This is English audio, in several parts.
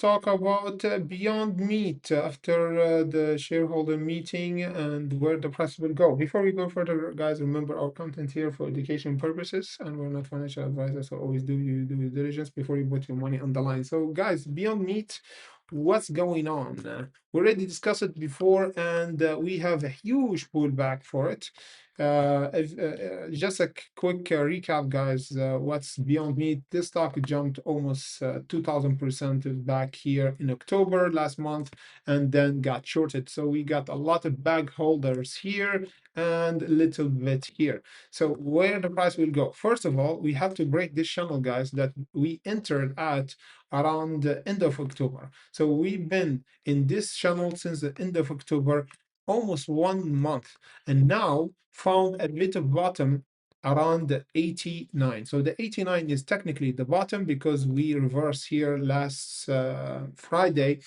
talk about Beyond Meat after the shareholder meeting and where the price will go. Before we go further, guys, remember our content here for education purposes, and we're not financial advisors, so always do your due diligence before you put your money on the line. So, guys, Beyond Meat, what's going on? We already discussed it before, and we have a huge pullback for it. Just a quick recap, guys. What's Beyond Meat? This stock jumped almost 2000% back here in October last month, and then got shorted. So we got a lot of bag holders here and a little bit here. So where the price will go? First of all, we have to break this channel, guys, that we entered at around the end of October. So we've been in this channel since the end of October, almost 1 month, and now found a bit of bottom around the 89. So the 89 is technically the bottom because we reversed here last Friday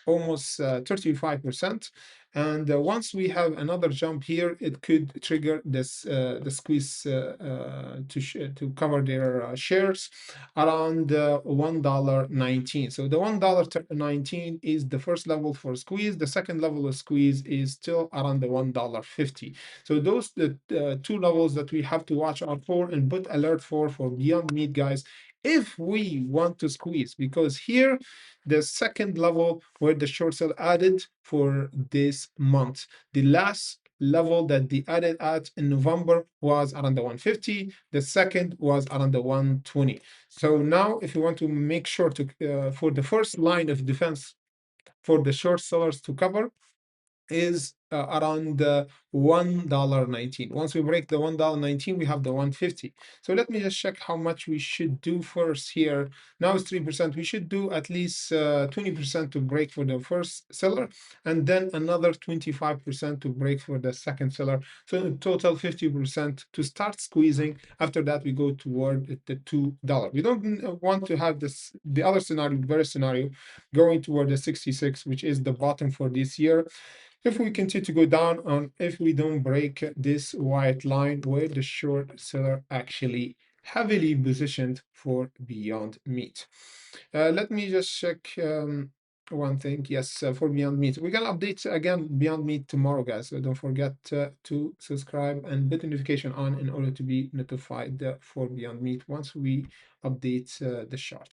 almost 35%. And once we have another jump here, it could trigger this the squeeze to cover their shares around $1.19. So the $1.19 is the first level for squeeze. The second level of squeeze is still around the $1.50. So those the two levels that we have to watch out for and put alert for Beyond Meat, guys, if we want to squeeze, because here the second level where the short sale added for this month. The last level that they added at in November was around the 150. The second was around the 120. So now if you want to make sure to for the first line of defense for the short sellers to cover is around $1.19. Once we break the $1.19, we have the 150. So let me just check how much we should do first here. Now it's 3%. We should do at least 20% to break for the first seller, and then another 25% to break for the second seller. So in total 50% to start squeezing. After that, we go toward the $2. We don't want to have this the other scenario, bearish scenario, going toward the 66, which is the bottom for this year. If we continue to go down on, if we don't break this white line where the short seller actually heavily positioned for Beyond Meat. Let me just check one thing. Yes, for Beyond Meat. We're going to update again Beyond Meat tomorrow, guys. So don't forget to subscribe and put the notification on in order to be notified for Beyond Meat once we update the chart.